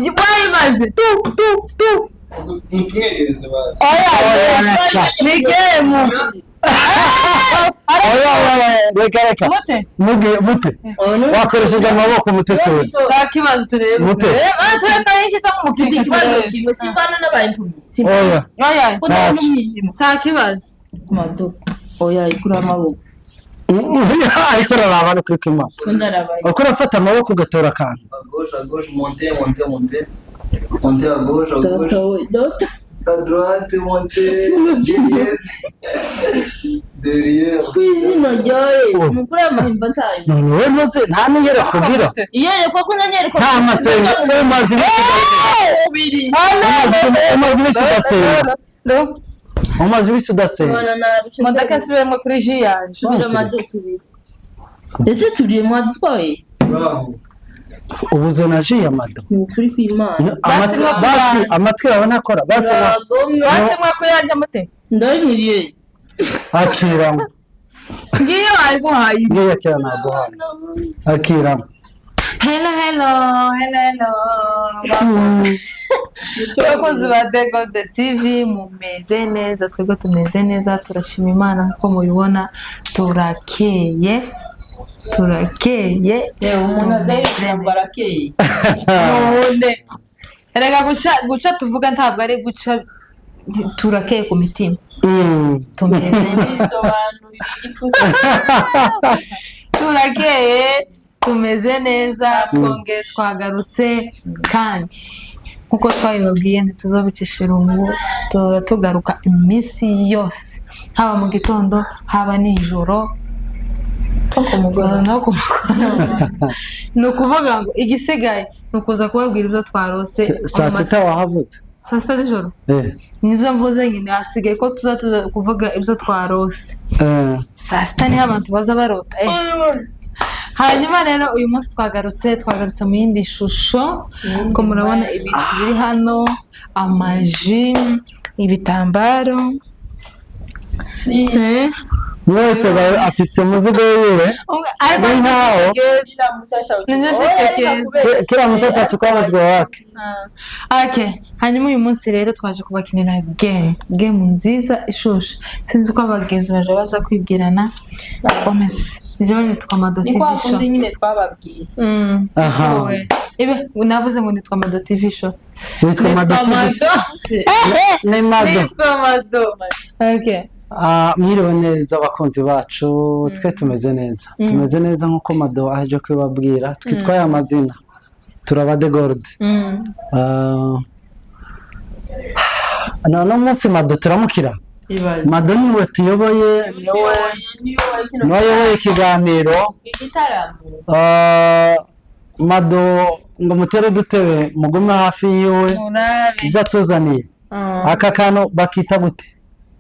wayimaze tu Mtumwegereze basi. oya ni game reka mute wakoresheje amaboko mute se takibazo turebe mute tureka yishyize mu mupira kimwe simbana n'abayimpunyi oya takibazo mado oya ikura amaboko ariko raraba no kuri kimaso uko urafata amaboko ugatora akantu À gauche, monter. Monter à gauche, à droite, monter. Derrière. kwizino ryoye mukuru amahimba ntayo none we maze nta niyere kugira iyerekwa ko nanyereka nta masenga we maze ubiri umaze bisigasenga umaze bisigasenga modoka sibiremo kuri ji yanje subira amadoka ibiri ese turiye mwadutwaye Bravo. ubuze na ji ya mado ni ukuri kw'Imana amatwi yawe akora basi mwako yanje mute ndabimiriye akiramo ngiye bayiguhaye ngiye kera naguhaye akiramo hello abakozi ba The Golden TV mumeze neza twebwe tumeze neza turashima Imana nkuko mubibona turakeye umuntu azayambara akeye none erega guca tuvuga ntabwo ari guca turakeye ku mitima tumeze neza turakeye tumeze neza twongeye twagarutse kandi nkuko twabibabwiye ntituzobicisha irungu tugaruka iminsi yose haba mu gitondo haba nijoro no ku mugoroba ni ukuvuga ngo igisigaye ni ukuza kubabwira ibyo twarose saa sita wahavuze saa sita z'ijoro nibyo mvuze nyine hasigaye ko tuza kuvuga ibyo twarose saa sita niho abantu baza barota hanyuma rero uyu munsi twagarutse mu yindi shusho ko murabona ibintu biri hano amaji ibitambaro mwese afise umuzigo wiwe ariko nkaho kila mtoto achukua mzigo wake. Okay, hanyuma uyu munsi rero twaje kubakinira game nziza ishushe sinzi ko abagenzi baje baza kwibwirana komese njyewe nitwa Mado TV show. Ni kwa nyine twababwiye. Aha. Ibe navuze ngo nitwa Mado TV show. Nitwa Mado TV. Ni Mado. Nitwa Mado. Okay. Mwiriwe neza abakunzi bacu twe tumeze neza. Tumeze neza nkuko Mado aje kwibabwira twitwaye amazina. Turaba The Gold. No munsi Mado turamukira. Mado niwe tuyoboye niwe ikiganiro Mado ngo mutere dutebe mugume hafi yiwe izatuzaniye aka kano bakita gute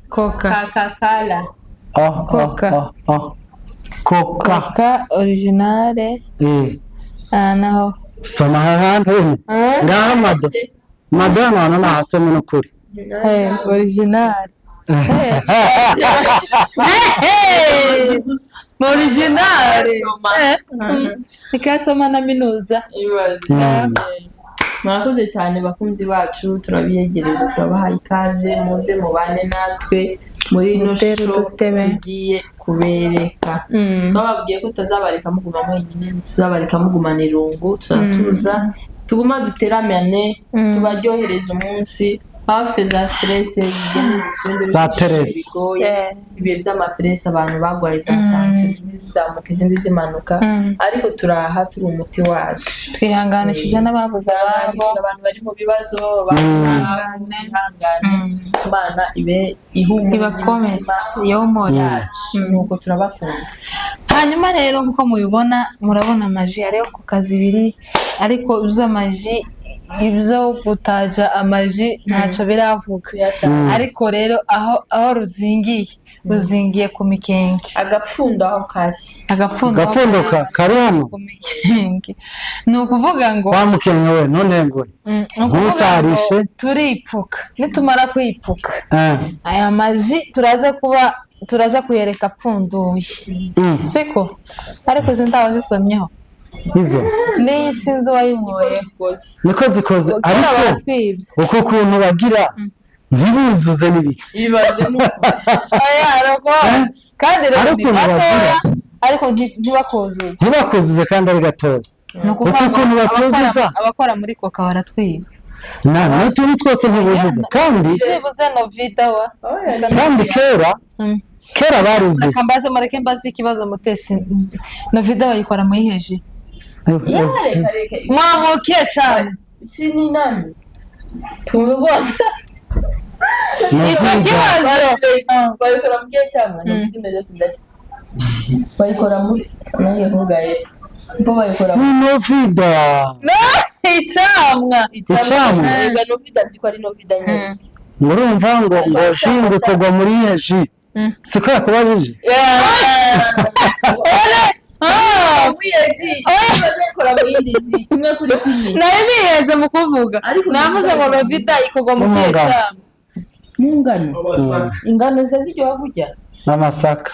Coca-Cola Coca originale naho soma hantu ngaha Mado none nahasemo n'ukuri originale originale ikasoma na minuza murakoze cyane bakunzi bacu turabiyegereza turabahaye ikaze muze mubane natwe muri ino show tugiye kubereka twababwiye ko tutazabareka muguma mwenyine tuzabareka mugumana irungu tuzatuza tuguma duteramane tubaryohereza umunsi afite za stress za stress ibihe by'amastress abantu bagwaye za tension zizamuka izindi zimanuka ariko turaha turi umuti wacu twihanganishije n'ababuze abantu bari mu bibazo bahangane Imana ibe ihumura ibakomeza yomo yacu nuko turabakunda. Hanyuma rero nkuko mubibona murabona amaji ariyo ku kazi ibiri ariko uzamaji ibyo gutaja amaji ntacyo biravuga ariko rero aho ruzingiye ku mikenge agapfundo aho kasi agapfundo kari hano ku mikenge ni ukuvuga ngo wa mukenge we none ngo ntusarishe turipfuka nitumara kwipfuka aya maji turaza kuyereka apfunduye siko ariko izi ndaho zisomyeho izo n'iyi sinzi uwayinyoye niko zikoze kera ariko baratwibye uko kuntu bagira ntibuzuze n'ibiki ibibaze nuko kandi rero Ariko ni ukuntu gatoya bagira. ariko ntibakuzuze ntibakuzuze kandi ari gatoya ni ukuvuga uko ukuntu ngo batuzuza abakora muri koka baratwiba n'utundi twose ntibuzuza kandi byibuze novida wa kandi kera baruzuza reka mbaze mureke mbaze ikibazo mutesi novida bayikora muri heji reka mwamukiye cyane si ni nani tumve rwanda icyo kibazo bayikora mu gihe cyangwa ni imeze tudari bayikora muri nayo nkugaye bo bayikora ni novida icamwa Icamwa. ega novida nzi ko ari novida nyine murumva ngo ji ngo ikorwa muri iyo ji siko yakubajije bayikora mu yindi ji kimwe kuri kimwe nawe niyeze mu kuvuga navuze ngo novida ikorwa mu gihe cyamwa mu ngano ingano ze ziryoha kurya n'amasaka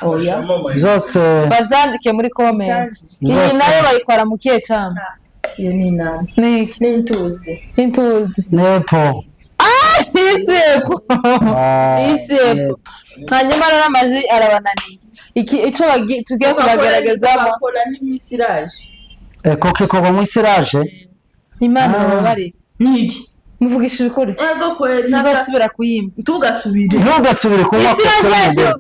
byose bavyandike muri comment iyi nayo bayikora mu kihe cyamwa iyo ni inama niki n'intuzi intuzi nepo isepo isepo hanyuma rero amaji arabananiye ico tugiye kubagaragazamo bakora n'imisiraje koke ikorwa mu isiraje imana babarira niki muvugishije ukuri ego kwezi sinzosubira kuyima ntugasubire kunywa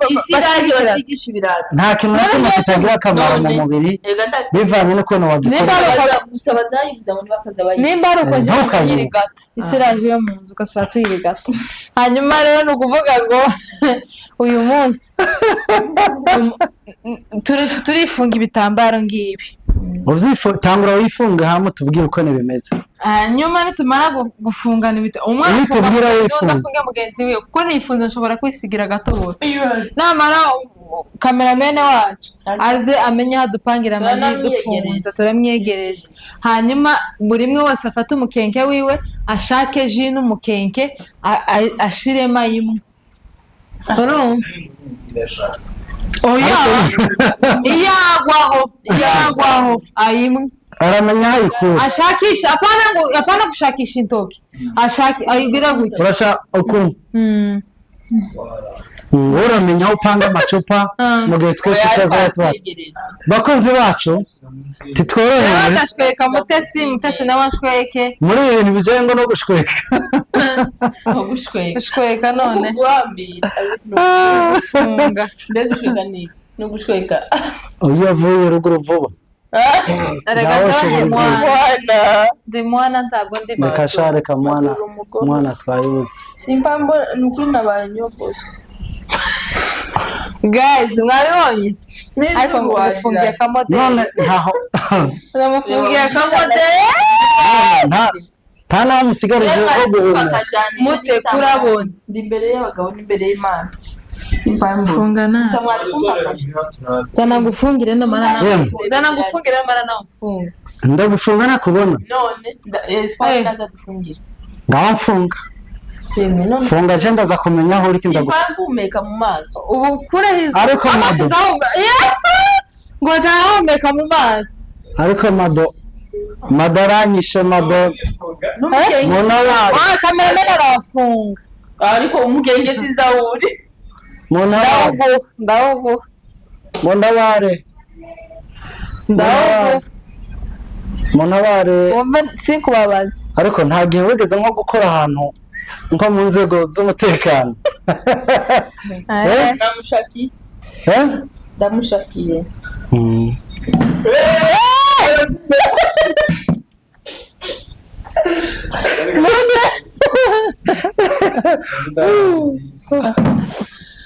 isiraje basigisha ibirato nta kintu na kimwe kitagira akamaro mu mubiri bivanye n'ukuntu wagikora gusa bazayibuza ngo bakaza bayibuza nimba ari uko njyewe tuyirigata isiraje yo mu nzu ugasura tuyirigata hanyuma rero ni ukuvuga ngo uyu munsi turifunga ibitambaro ngibi tangura wifunge hamwe tubwire uko bimeze hanyuma nitumara gufungana umwe nitubwira wifunze afunge mugenzi we kuko nifunze nshobora kwisigira gatobora namara kameramene wacu aze amenye aho dupangira amaji dufunze turamwegereje hanyuma buri umwe wese afate umukenke wiwe ashake ji n'umukenke ashiremo imwe urumva iyagwaho ayimwe aramenya aho ayikura ashakisha apana gushakisha intoki ayigira gutya urashaka ukuntu uramenya aho upanga amacupa mu gihe twese tutazaba tuhari bakozi bacu titworohewe badashweka mutesi nawe ashweke muri ibi bintu bijyanye no gushweka gushweka none funga mbega gushweka ni no gushweka iyo avuye ruguru vuba ndi mwana ntabwo ndi reka mwana twayibuze simpambo ni ukuri nabaye nyogozo guys mwabibonye ariko ngo bafungiye akamodeli none ntaho bamufungiye akamodeli nta naho musigarije ho guhumeka mute kurabona ndi imbere y'abagabo n'imbere y'Imana fungana zana gufungire namara nawe zana gufungire namara nawe mfunga ndagufunga nakubona none sport ndaza dufungira ngaho mfunga funga je ndaza kumenya aho uri ndagufumeka mu maso ubu kurehizo ariko mado yes ngo ntahumeka mu maso ariko madaranyishe mado munawari kameramene arafunga ariko umugenge sizawuri ndawo munaware wumve sinkubabaza ariko nta gihe wigeze nko gukora ahantu nko mu nzego z'umutekano ndamushakiye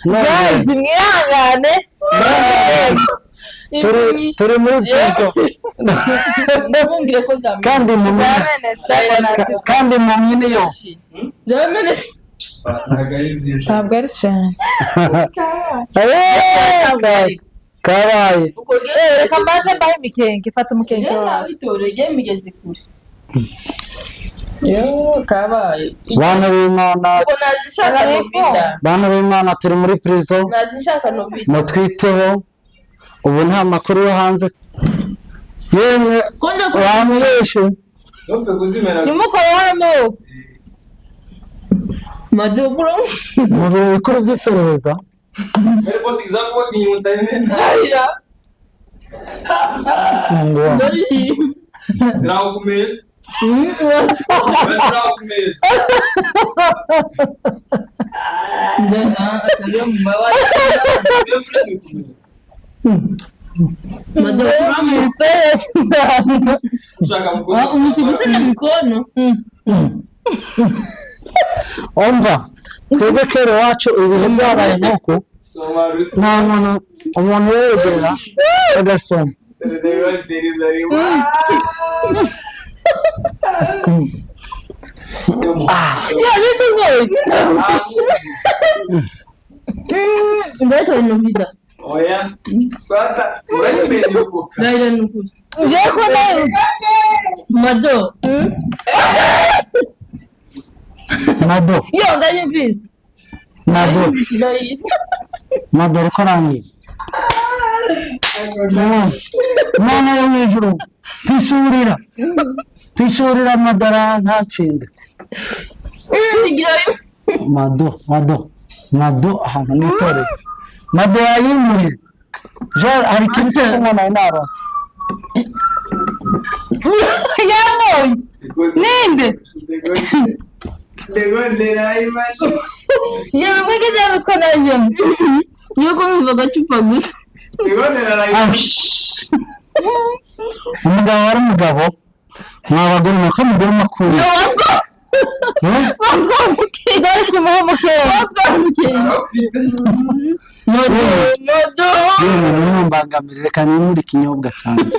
gazi mwihangane turi muri byizo kandi mu myini yo ntabwo ari cyane kabaye reka mbaze mbahe imikenke fata umukenke wawe bana b'Imana turi muri prison mutwiteho ubu nta makuru yo hanze Yemwe wamubeshe. Ntupfe kuzimena. Kimukoramo. Mado bro. Mu bikoro by'iperereza. Mere boss example wa kinyuta imena. Aya. Ngo. Ndori. Ziraho kumeza. Ziraho kumeza. Ndana atariyo mbawa. Mado bro Sasa. Ushaka mkono. Umusibuse na mikono. Umva twebwe kera wacu ibintu byabaye nuko Soma rusi. nta muntu umuntu yegera agasoma. Ya ndio ngoi. Ndaito inovida. Oya. Swata. Urayimenya uko. Ndaira nuku. Yeko nayo. Mado. Mado Yo ndanyumvise. Mado Ndayi. Mado ariko rangi Mana yo mwijuru twishurira madara ntatsinde. Ndigirayo. Mado ahantu nitore Mado yayimuye hari ikintu cyo kumwana narose Yamoy. Ninde? Degonde raimaje. Yewe mwigeze mutwa naje. Yuko mva gacupa gusa. Degonde raimaje. Umugabo wari umugabo mwabagore nuko mugore makuru Darishi muhumuke. Afite. Yewe mbangamire reka nimuri kinyobwa cyane.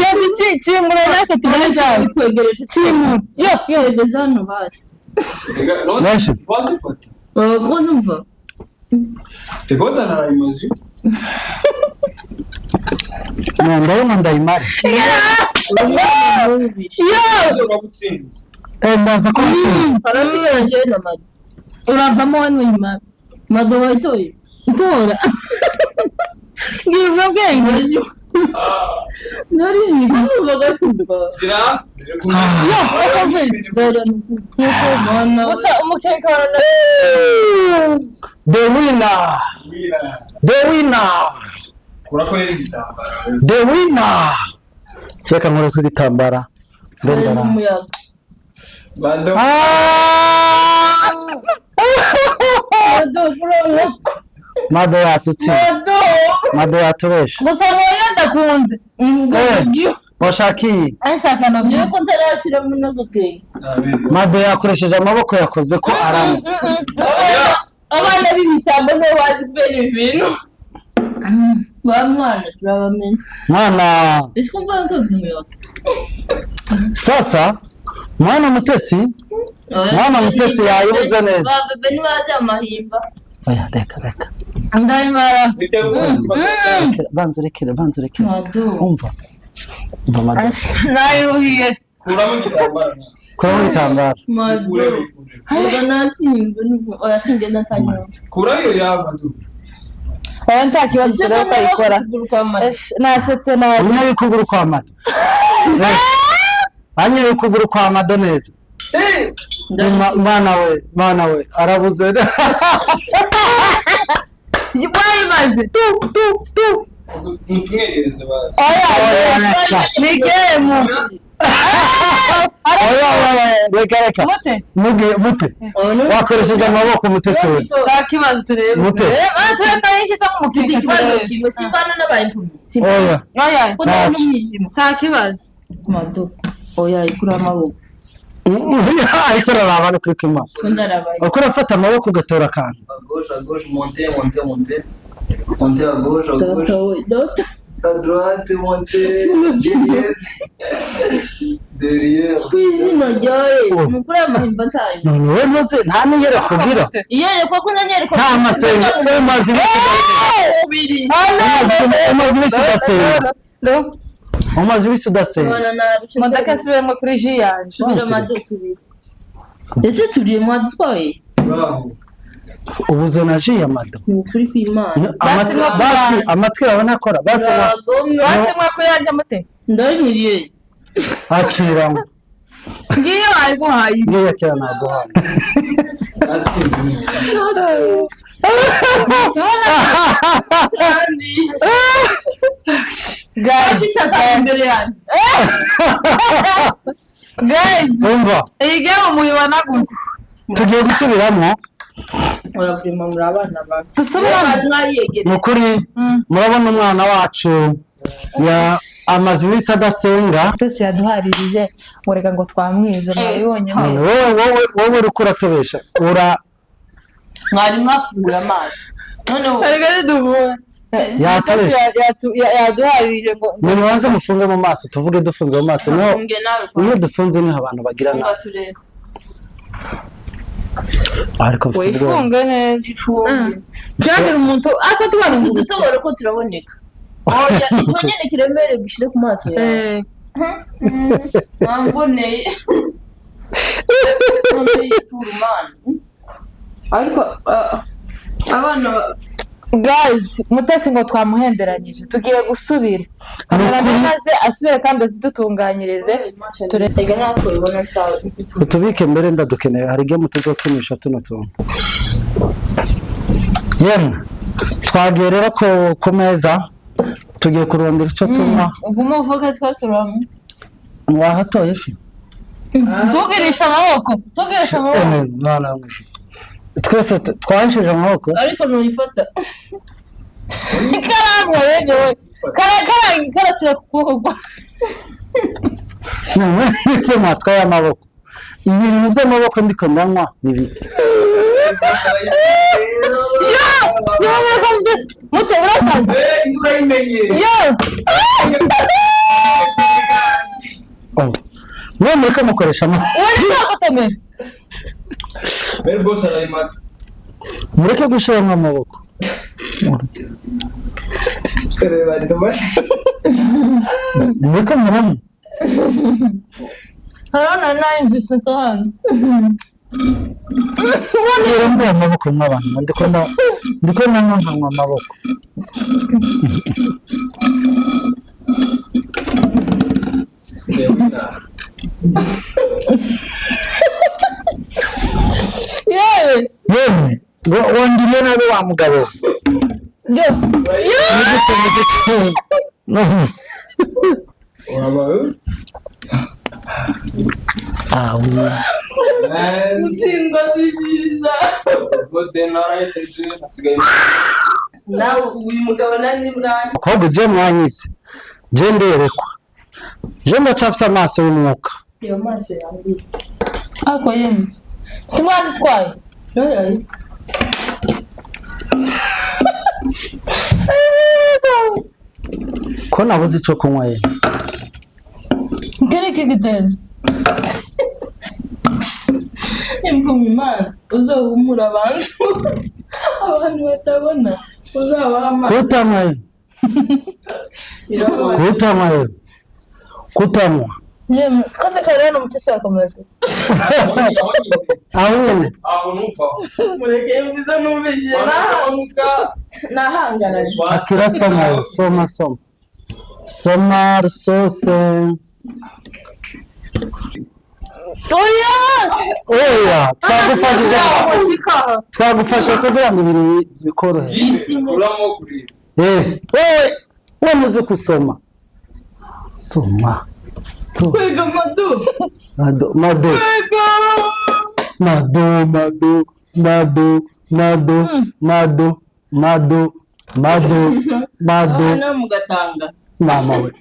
Yewe chimura nake tugaje. Twegereje Chimu. Yo twegeza hano basi. Ega no. Washi. Wazifata. Ko numva. Degonde raimaje. Ndabona ndayimara. Yo. Urabutsinze. Ndaza ko Arasigara nje na Mado. Uravamo hano nyuma. Mado wayitoye. Tora. Ngiye bwenge. Nari numva gacupa. Zira. Yo, Ndaira nuku. Yuko bana. gusa umukeke wana The winner. Urakoresha igitambara. The winner. Cheka nkore ku gitambara. Ndendara. Umuyaga. Bando. Mado bro. Mado yatutsi. Mado yatubesha. gusa moyo ndakunze. Washaki. Anshaka nabyo. Yuko ntarashira mu nagake. Mado yakoresheje amaboko yakoze ko arama. Abana b'ibisambo no bazi kubera ibintu. Bamwana turabamenya. Mwana. Ese mva ko umuyaga. Sasa mwana mutesi yayibuze neza. Baba ni bazi amahimba. Oya reka. Ndayimara. Banza urekere. Mado. Umva Mado. Nayuhiye. Kuramo igitambara. Kuramo igitambara. Mado. Oya natsinzwe nuko oya singe ndatanya. Kurayo yabadu. Oya nta kibazo rero kayikora. Nasetse nabi. Unyoye ukuguru kwa Mado. Anyoye ukuguru kwa Mado neza. Mwana we arabuze. Wayimaze. Mtumwegereze basi. Oya. Ni game. Reka. Mute. Wakoresheje amaboko mutesi we. Nta kibazo turebe. Mute. Tureka yishyize mu mupira turebe. Kimwe sivana n'abayimpumyi. Oya. Oya. Ko nta n'umwijima. Nta kibazo. Mado. Oya ikura amaboko. Ariko raraba no kuri kima. Ko ndarabaye. Uko urafata amaboko ugatora akantu. À gauche, montez. Montez à gauche. Dota. À droite, montez. Derrière. Kwizino ryoye. Mukura amahimba ntayo. None we muze nta niyere kugira. Iyerekwa ko nanyereka. Nta masenga umaze ubiri. umaze bisigasenga. Umaze bisudasenga. Bana narusha. Modaka sibiramo kuri ji yanje. Subira Mado subira. Ese turiye mwadutwaye. Bravo. ubuze na ji ya mado ni ukuri kw'Imana amatwi yawe nakora basi mwako yaje mute ndabimiriye akira ngiye bayiguhaye ngiye kera naguhaye guys umva iyi game muyibona gute tugiye gusubiramo urabwima muri abana bawe dusubiramo nukuri murabona umwana wacu amaze iminsi adasenga twese yaduharirije mureka ngo twamwize mwabibonye wowe uri kuratobesha mwari mwafungura amazi noneho ariko duhura yaduharirije ngo nimubanze mufunge mu maso tuvuge dufunze mu maso iyo dufunze niho abantu bagira nabi ariko wifunge neza cyangwa umuntu ariko tubona umuntu tubona ko turaboneka oya icyo nyene kiremere gishire ku maso yawe mwamboneye turumana ariko abana guys mutesi ngo twamuhenderanyije tugiye gusubira kameramenye maze asubire kandi azidutunganyirize turega natwe ibona cyawe utubike mbere ndadukeneye hari game tuzokinisha tuno tuntu yemwe twagiye rero ku meza tugiye kurondera icyo tunywa ubwo umuvuga twasuramo wahatoye fi tugirisha amaboko mwana mwishi twese twahishije amaboko ariko nuyifata ikaramu rero karakira ku kuboko none mwatwaye amaboko ibintu by'amaboko ndiko ndanywa n'ibiti mute uratanze mwe mureke mukoresha mureke gushyiramo amaboko mureke muramo harona nayumvise ko hano rero mbaye amaboko mw'abantu ndiko ndanywa nkanywa amaboko yemwe wangiriye nabi wa mugabo gutsindwa si byiza nawe uyu mugabo nani bwanyu ahubwo je mwanyivye je nderekwa je ndacyafise amaso y'umwuka iyo maso yawe ako yemwe tumwazi twaye yoyo ko nabuze ico kunywa ye nkiri kigitende impumimana uzohumura abantu batabona uzabaha amaso kutanywa ye kutanywa yemwe kaze kareno mutesi akomeze aho nyene mureke mbizo numvise nahangana akira soma sose oya twagufasha kugira ngo ibintu bikorohe wowe muzi kusoma soma kwega mado mugatanga mama we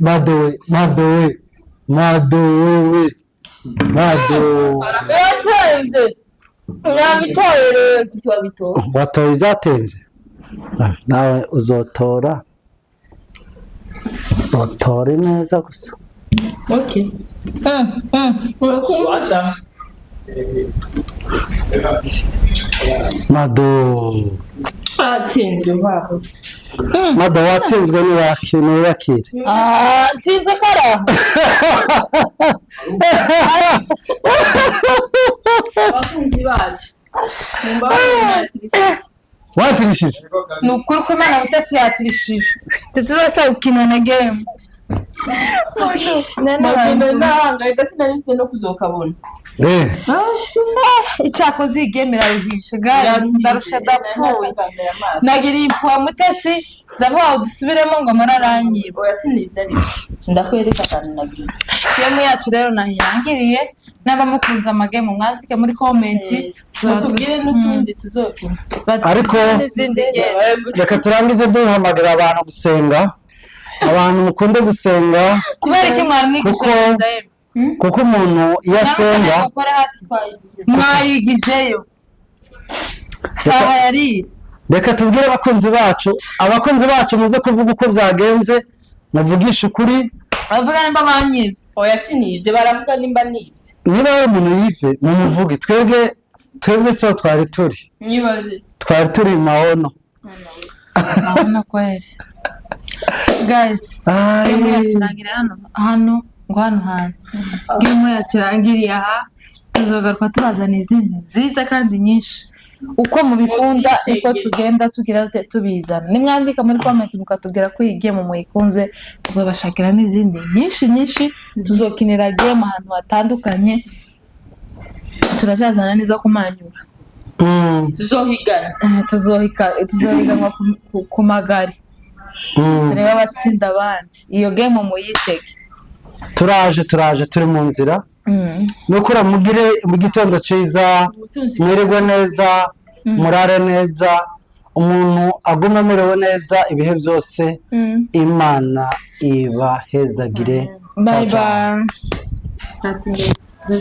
yatenze nabitoye rero wabitoye watoye izatenze nawe uzotore neza gusa okay mado atsinzwe baho mado watsinzwe ntiwakire nsinzwe karaha abakunzi bacu mumbaye watirishije ni ukuri ko Imana Mutesi yatirishije ndetse zose ukina na game nahangayika sinari mfite no kuzokabona icyakoze iyi game iraruhishe guys ndarusha ndapfuye nagiriye impuha Mutesi ndavuga dusubiremo ngo mararangiye oya sinibyo ari ndakwereka akantu nagize game yacu rero nahirangiriye n'abamukunze amagame mwandike muri comment tubwire n'utundi tuzokina ariko reka turangize duhamagara abantu gusenga abantu mukunde gusenga kubera iki mwarmwigishije kuko umuntu iyo asenga mwayigijeyo saha yari reka tubwire abakunzi bacu muze kuvuga uko byagenze muvugisha ukuri bavuga nimba banyivye oya sinivye baravuga nimba nivye niba hari umuntu yivye mumuvuge twebwe so twari turi maono kweli guys game yakirangira hano game yakirangiriye aha tuzogaruka tubazana izindi nziza kandi nyinshi uko mubikunda niko tugenda tugira tubizana nimwandika muri comment mukatubwira ko iyi game muyikunze tuzobashakira n'izindi nyinshi tuzokinira game ahantu hatandukanye turajazana nizo kumanyura tuzohiganwa ku magari tureba abatsinda abandi iyo game muyitege turaje turi mu nzira nukura mugire mu gitondo ciza mwirirwe neza murare neza umuntu aguma amerewe neza ibihe byose Imana ibahezagire bye bye